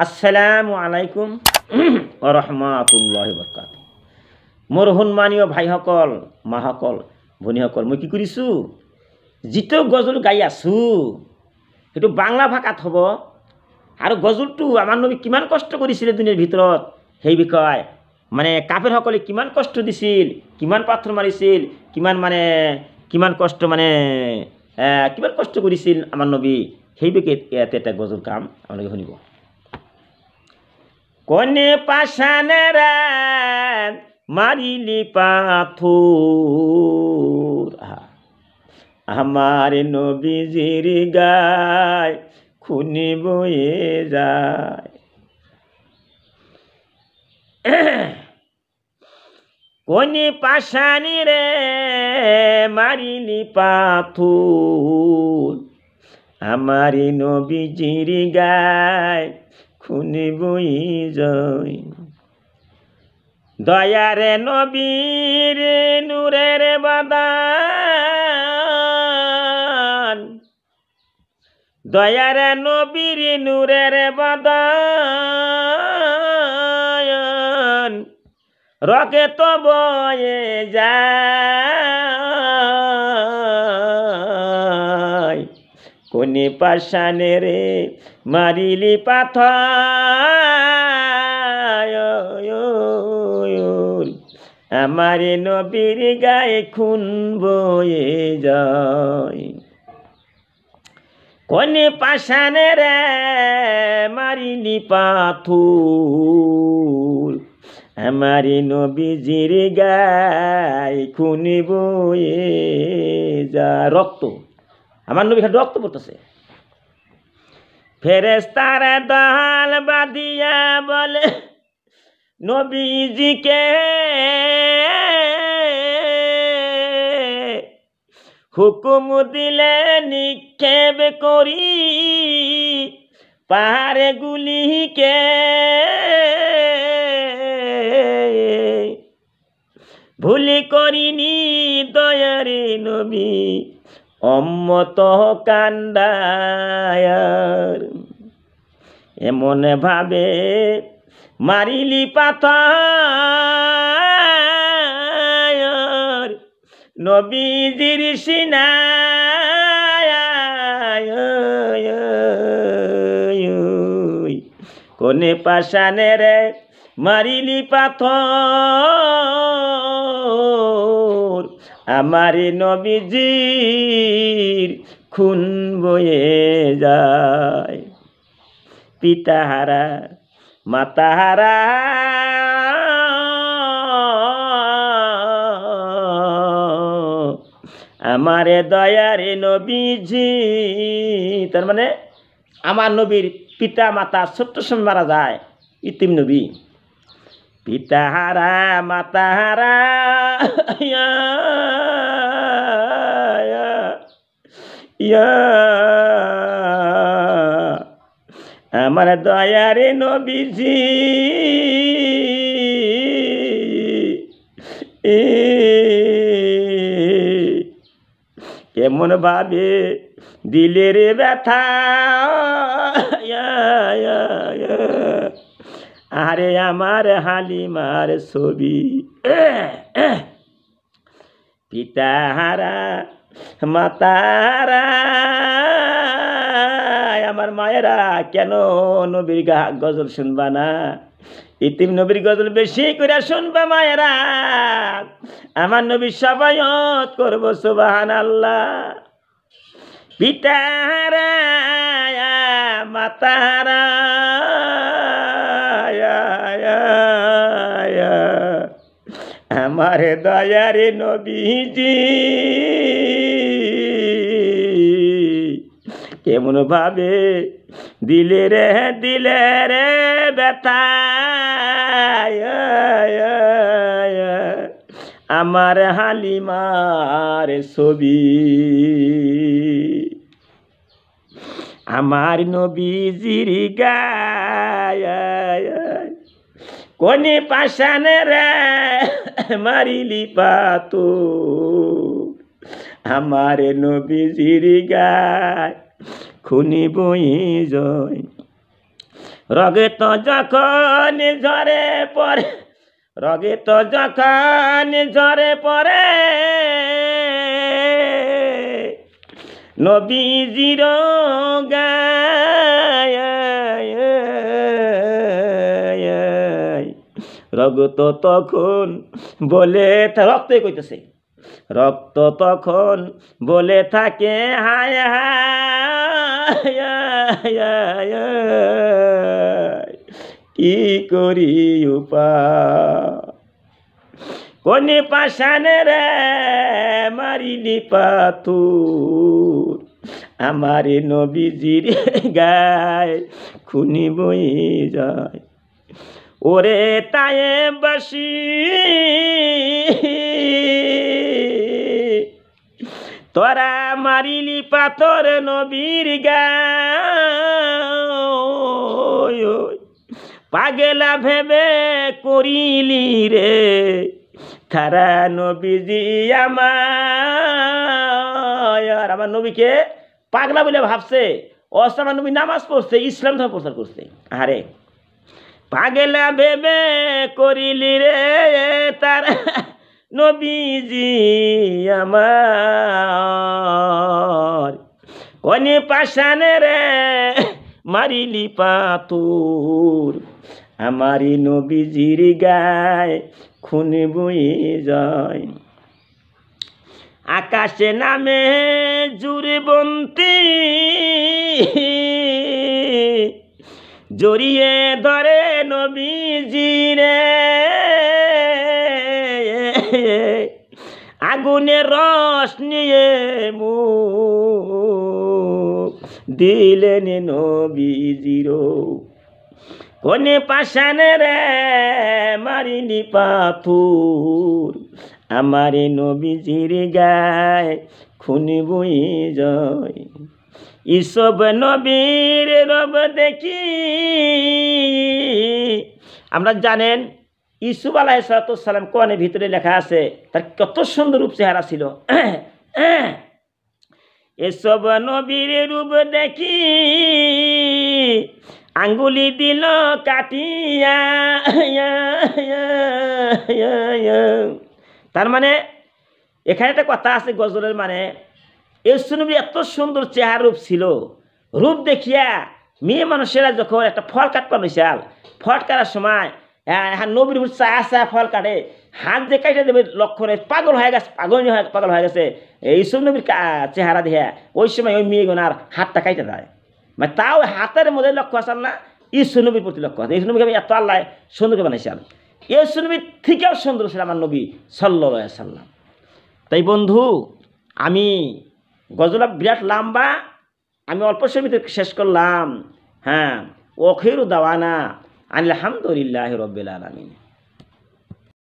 আসসালামু আলাইকুম ওয়া রাহমাতুল্লাহি ওয়া বারাকাতুহু। মোর সন্মানীয় ভাইসকল, মাসকল, ভনীসকল, মই কি কৰিছোঁ, যিটো গজল গাই আছোঁ সেইটো বাংলা ভাষাত হ'ব। আৰু গজলটো আমাৰ নবী কিমান কষ্ট কৰিছিলে দুনিয়াৰ ভিতৰত সেই বিষয়ে, মানে কাফেৰসকলে কিমান কষ্ট দিছিল, কিমান পাথৰ মাৰিছিল, কিমান কষ্ট কৰিছিল আমাৰ নবী, সেই বিষয়ে ইয়াতে এটা গজল কাম আপোনালোকে শুনিব। কোনে পাশানেরা মারিলি পাথর, আমার নবীজির গায় খুনি বয়ে যায়। কোনে পাশানি রে মারিলি পাথর, আমার নবীজির গায় খুনি বই যায়। দয়ারে নবীর নূরের বাদান, দয়ারে নবীর নূরের বাদান, রকে তো বয়ে যায়। কোনে পাশানে রে মারিলি পাথর, আমার নবীর গায়ে খুন বয়ে যায়। কোনে পাশানে রে মারিলি পাথর, আমার নবীজির গায়ে খুন বয়ে যায়। রক্ত, আমার নবী খালি রক্ত পড়তেছে। ফেরেশতারা দল বাঁধিয়া বলে নবীজিকে, হুকুম দিলে নিক্ষেপ করি পাহাড়ে গুলিকে। ভুলি করিনি দয়ারে নবী অম্মত কান্দায়ার, এমন ভাবে মারিলি পাথর, নবীজির সিনায়। কোনে পাশানে রে মারিলি পাথর, আমার নবীজির খুন বয়ে যায়। পিতাহারা মাতাহারা আমারে দয়ারে নবীজি, তার মানে আমার নবীর পিতা মাতা ছোট্ট সময় মারা যায়, ইতিম নবী। পিতাহারা মাতাহারা আমার দয়ারে নবীজি কেমন ভাবে দিলে রে ব্যথা। আরে আমার হালিমার ছবি। পিতাহারা মাতাহারা আমার মায়েরা কেন নবীর গজল শুনবা না? ইতিম নবীর গজল বেশি করে শুনবা মায়েরা। আমার নবী সবায়ত করব সুবহানাল্লাহ। পিতাহারা মাতাহারা আমার দয়ারে নবীজি কেমন ভাবে দিলে রে ব্যথা। আমার হালিমার ছবি, আমার নবীজির গায় কোনে পাশানে রে মারিলি পাথর, আমার নবীজির গায় খুনি বই যায়। রগত যখন ঝরে পড়ে, রগত যখন ঝরে পড়ে নবীজির গায়, রক্ত তখন বলে, রক্ত কইতেছে, রক্ত তখন বলে থাকে হায় হায়, কি করি উপায়, কোনে পাশানে রে মারিলি পাথর, আমারে নবীজির গায় খুনি বই যায়। ওরে তায়ে বাসি তোরা মারিলি পাথর নবীর গায়, পাগলা ভেবে করিলি রে খারা নবীজি আমার নবীকে পাগলা বলে ভাবছে। আমার নবী নামাজ পড়ছে, ইসলাম ধর্ম প্রচার করছে। আরে পাগলা ভেবে করিলি রে তার নবীজি আমার, কোনে পাশানে রে মারিলি পাথর, আমারি নবীজির গায় খুন বয়ে যায়। আকাশে নামে জুড়বন্তি জড়িয়ে ধরে নবীজিরে, আগুনের রস নিয়ে মুখ দিলেন নবীজির, কোনে পাশানে রে মারিলি পাথর, আমারে নবীজির গায় খুন বয়ে যায়। ইসব নবীর রব দেখি, আমরা জানেন ইসুফ আলাইহিসসালাম কোরআনের ভিতরে লেখা আছে তার কত সুন্দর রূপ চেহারা ছিল। এসব নবীর রূপ দেখি আঙ্গুলি দিল কাটিয়া, তার মানে এখানে একটা কথা আছে গজলের, মানে ইউসুফ নবী এত সুন্দর চেহারা রূপ ছিল, রূপ দেখিয়া মেয়ে মানুষেরা যখন একটা ফল কাটপানো চাল, ফল কাটার সময় নবীর চায়া চায়া ফল কাটে, হাত যে কাটে দেবে লক্ষণে পাগল হয়ে গেছে, পাগল হয়ে গেছে ইউসুফ নবীর চেহারা দেখা, ওই সময় ওই মেয়ে গোনার হাতটা কাটে দেয়, মানে তাও হাতের মধ্যে লক্ষ্য আসাল না, ইউসুফ নবীর প্রতি লক্ষ্য আছে। ইউসুফ নবীকে আমি এত আল্লাহ সুন্দরকে বানাইছিলাম, ইউসুফ নবীর থেকেও সুন্দর ছিল আমার নবী সাল্লাল্লাহু আলাইহি সাল্লাম। তাই বন্ধু, আমি গজল বিরাট লম্বা, আমি অল্প সময় শেষ করলাম। হ্যাঁ, ওখিরু দাওয়ানা আলহামদুলিল্লাহি রাব্বিল আলামিন।